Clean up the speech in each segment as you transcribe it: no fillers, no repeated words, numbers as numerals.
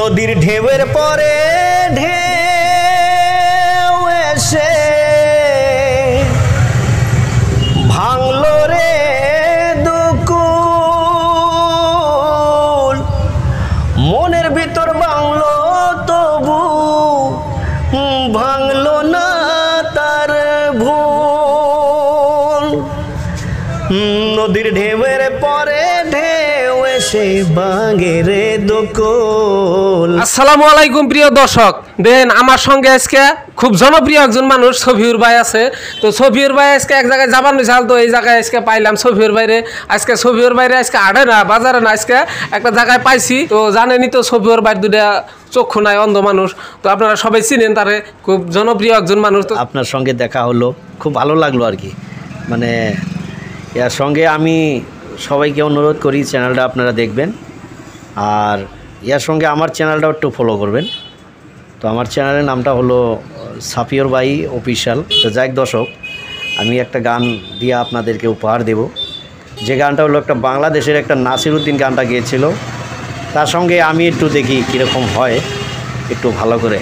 নদীর ঢেউয়ের পরে ঢেউ এসে ভাঙলো রে দুকুল, মনের ভিতর ভাঙলো তবু ভাঙলো না তার ভুল। নদীর ঢেউয়ের পরে ঢেউ এসে ভাঙে রে দুকুল। আসসালামু আলাইকুম প্রিয় দর্শক, দেন আমার সঙ্গে আজকে খুব জনপ্রিয় একজন মানুষ সফিউর ভাই আছে। তো সফিউর ভাই আজকে এক জায়গায় যাবার নিশাল, তো এই জায়গায় আজকে পাইলাম সফিউর ভাইরে। আজকে সফিউর ভাইরে আজকে আড়ে না বাজারে না, আজকে একটা জায়গায় পাইছি। তো জানেনই তো সফিউর ভাইয়ের দুটা চক্ষু নাই, অন্ধ মানুষ। তো আপনারা সবাই চিনেন তারে, খুব জনপ্রিয় একজন মানুষ। তো আপনার সঙ্গে দেখা হলো, খুব ভালো লাগলো আর কি। মানে এর সঙ্গে আমি সবাইকে অনুরোধ করি চ্যানেলটা আপনারা দেখবেন, আর এর সঙ্গে আমার চ্যানেলটাও একটু ফলো করবেন। তো আমার চ্যানেলের নামটা হলো সাফিউর ভাই অফিশিয়াল। তো যাই দর্শক, আমি একটা গান দিয়ে আপনাদেরকে উপহার দেব, যে গানটা হলো একটা বাংলাদেশের একটা নাসিরউদ্দিন গানটা গিয়েছিল, তার সঙ্গে আমি একটু দেখি কীরকম হয়, একটু ভালো করে।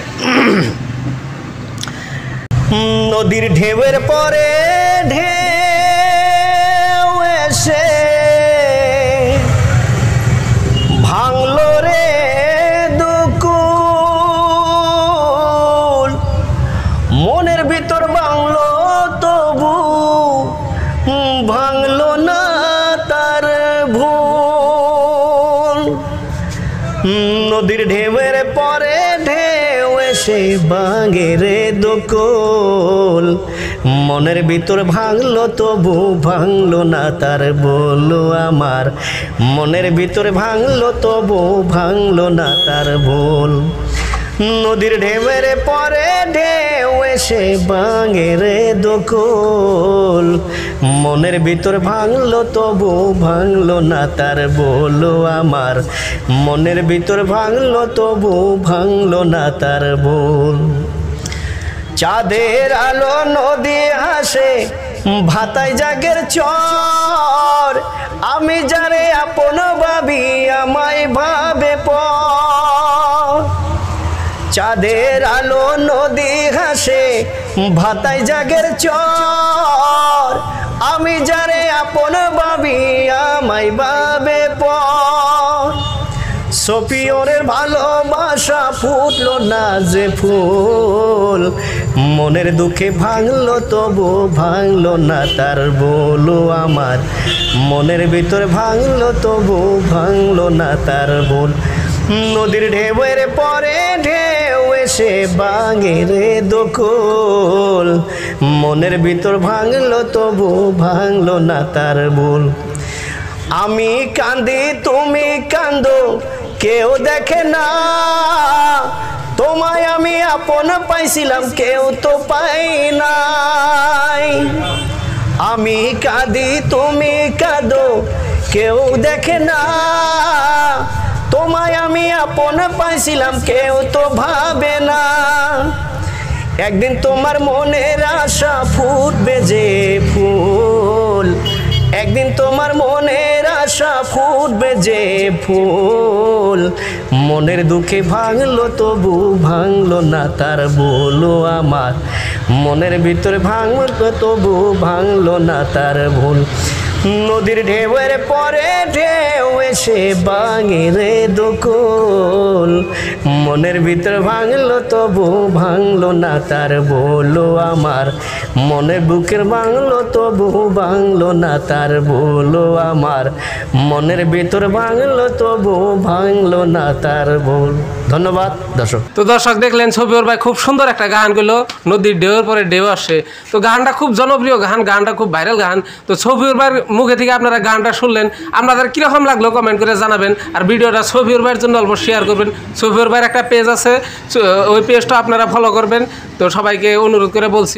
নদীর ঢেউয়ের পরে ঢেউ এসে ভাঙলো রে দুকুল, মনের ভিতর ভাঙলো তবু ভাঙলো না তার ভুল। নদীর ঢেউয়ের পরে ঢেউ এসে ভাঙে রে দুকুল, মনের ভিতর ভাঙলো তবু ভাঙলো না তার বলো আমার, মনের ভিতর ভাঙলো তবু ভাঙলো না তার ভুল। নদীর ঢেউয়ের পরে ঢেউ এসে ভাঙে রে দুকুল, মনের ভিতর ভাঙলো তবু ভাঙলো না তার বলো আমার, মনের ভিতর ভাঙলো তবু ভাঙলো না তার ভুল। চাঁদের আলো নদী হাসে ভাতায় জাগের চর, আমি যারে আপন ভাবি আমায় ভাবে পর। চাঁদের আলো নদী হাসে ভাতায় জাগের চর, আমি যারে আপন ভাবি আমায় ভাবে পর। সফিউরের ভালোবাসা ফুটলো না যে ফুল, মনের দুঃখে ভাঙলো তবু ভাঙলো না তার বলো আমার, মনের ভিতর ভাঙলো তবু ভাঙলো না তার বল। নদীর ঢেউয়ের পরে ঢেউ এসে ভাঙে রে দুকুল, মনের ভিতর ভাঙলো তবু ভাঙলো না তার বল। আমি কান্দি তুমি কান্দো কেউ দেখে না, তোমায় আমি আপন পাইছিলাম কেউ তো পাই নাই। আমি কাঁদি তুমি কাঁদো কেউ দেখে না, তোমায় আমি আপন পাইছিলাম কেউ তো ভাবে না। একদিন তোমার মনের আশা ফুটবে যে ফুল, একদিন তোমার মনের আশা ফুটবে যে ফুল, মনের দুঃখে ভাঙলো তবু ভাঙলো না তার বলো আমার, মনের ভিতরে ভাঙলো তবু ভাঙলো না তার ভুল। নদীর ঢেউয়ের পরে ঢেউ এসে ভাঙে রে দুকুল, মনের ভিতর ভাঙলো তবু ভাঙলো না তার বলো আমার, মনের বুকের ভাঙলো তবু ভাঙলো না তার বলো আমার, মনের ভিতর ভাঙলো তবু ভাঙলো না তার বল। ধন্যবাদ দর্শক। তো দর্শক দেখলেন সফিউর ভাই খুব সুন্দর একটা গান গেলো, নদীর ঢেউয়ের পরে ঢেউ আসে। তো গানটা খুব জনপ্রিয় গান, গানটা খুব ভাইরাল গান। তো সফিউর ভাইয়ের মুখে থেকে আপনারা গানটা শুনলেন, আপনাদের কীরকম লাগলো কমেন্ট করে জানাবেন। আর ভিডিওটা সফিউর ভাইয়ের জন্য অল্প শেয়ার করবেন। সফিউর ভাইয়ের একটা পেজ আছে, ওই পেজটা আপনারা ফলো করবেন। তো সবাইকে অনুরোধ করে বলছি।